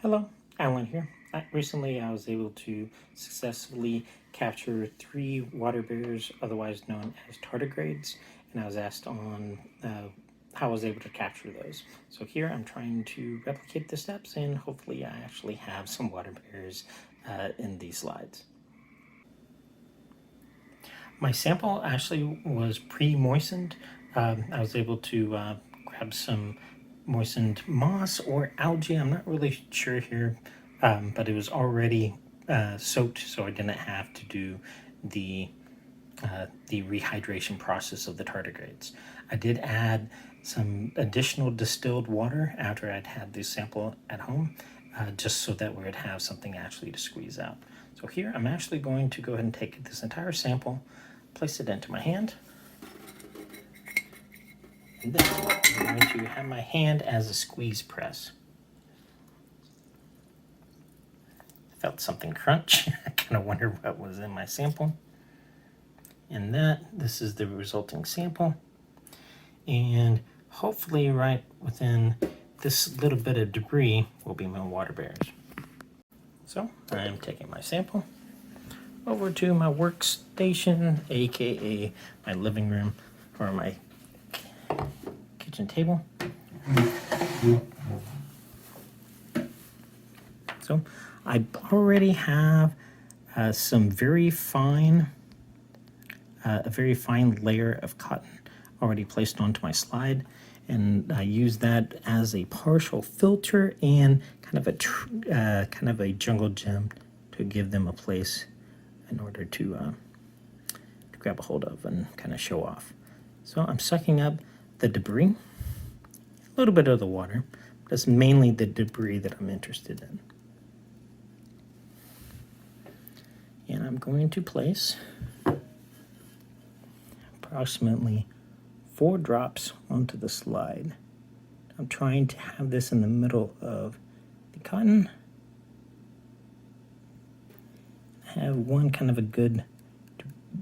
Hello, Alan here. Recently, I was able to successfully capture 3 water bears, otherwise known as tardigrades, and I was asked on how I was able to capture those. So here I'm trying to replicate the steps, and hopefully I actually have some water bears in these slides. My sample actually was pre-moistened. I was able to grab some moistened moss or algae. I'm not really sure here, but it was already soaked, so I didn't have to do the rehydration process of the tardigrades. I did add some additional distilled water after I'd had this sample at home, just so that we would have something actually to squeeze out. So here I'm actually going to go ahead and take this entire sample, place it into my hand, and then I'm going to have my hand as a squeeze press. I felt something crunch. I kind of wonder what was in my sample. And this is the resulting sample. And hopefully right within this little bit of debris will be my water bears. So I'm taking my sample over to my workstation, aka my living room or my kitchen table. So I already have some very fine, a very fine layer of cotton already placed onto my slide, and I use that as a partial filter and kind of a jungle gem to give them a place in order to grab a hold of and kind of show off. So I'm sucking up the debris, a little bit of the water, but it's mainly the debris that I'm interested in. And I'm going to place approximately 4 drops onto the slide. I'm trying to have this in the middle of the cotton. I have one kind of a good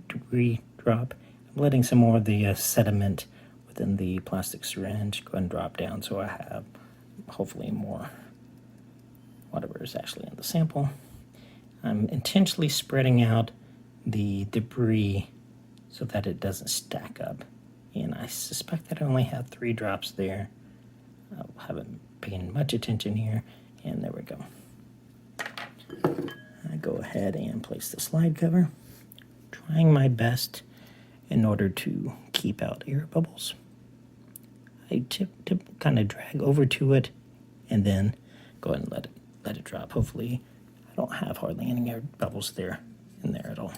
debris drop. I'm letting some more of the sediment within the plastic syringe go ahead and drop down, so I have hopefully more whatever is actually in the sample. I'm intentionally spreading out the debris so that it doesn't stack up. And I suspect that I only have 3 drops there. I haven't paid much attention here, and there we go. I go ahead and place the slide cover, trying my best in order to keep out air bubbles. I kind of drag over to it and then go ahead and let it drop. Hopefully I don't have hardly any air bubbles in there at all.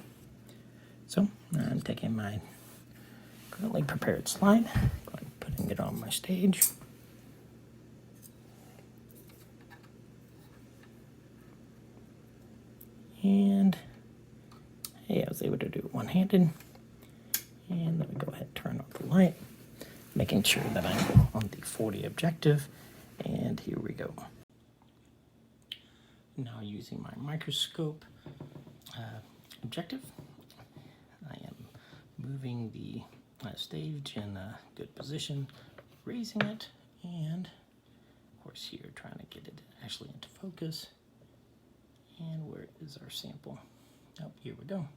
So I'm taking my currently prepared slide, putting it on my stage. And hey, I was able to do it one-handed. And let me go ahead and turn off the light, making sure that I'm on the 40 objective. And here we go. Now using my microscope objective, I am moving the stage in a good position, raising it, and of course here trying to get it actually into focus. And where is our sample? Oh, here we go.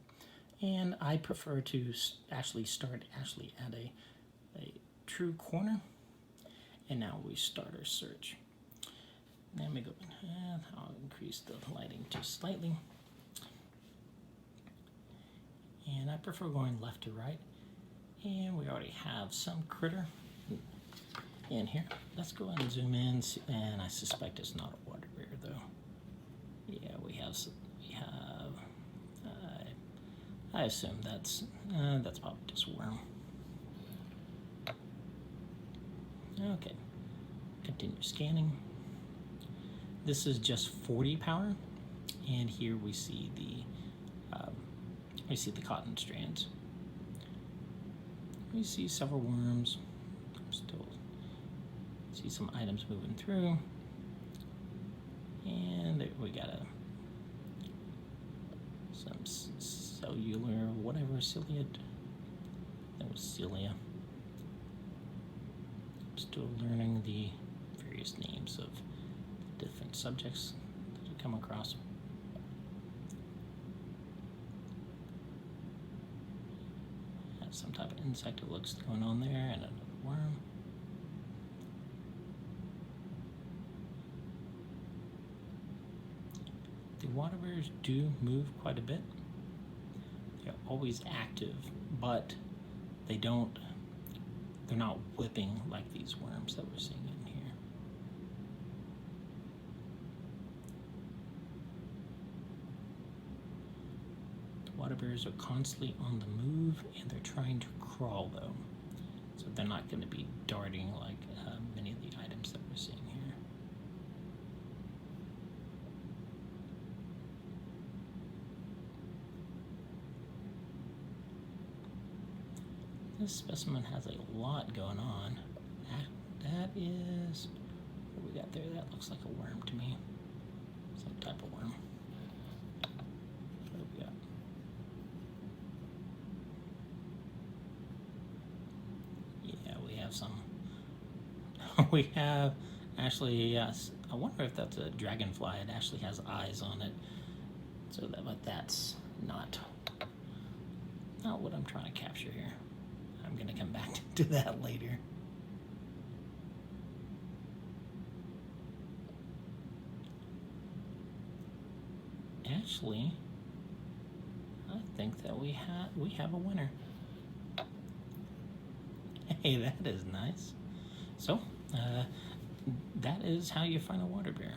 And I prefer to actually start at a true corner. And now we start our search. Let me go and I'll increase the lighting just slightly. And I prefer going left to right. And we already have some critter in here. Let's go ahead and zoom in, and I suspect it's not a water bear though. Yeah, we have. I assume that's probably just a worm. Okay, continue scanning. This is just 40 power, and here we see the cotton strands. We see several worms. Still see some items moving through, and we got some cellular whatever cilia. That was cilia. I'm still learning the various names of different different subjects that you come across. That's some type of insect, it looks, going on there, and another worm. The water bears do move quite a bit. They're always active, but they're not whipping like these worms that we're seeing in here. The water bears are constantly on the move, and they're trying to crawl though. So they're not going to be darting like many of the items that we're seeing here. This specimen has a lot going on. That is, what we got there? That looks like a worm to me. Some type of worm. What do we got? Yeah, we have some. We have actually, yes. I wonder if that's a dragonfly. It actually has eyes on it. So that, but that's not what I'm trying to capture here. I'm going to come back to that later. Actually, I think that we have a winner. Hey, that is nice. So, that is how you find a water bear.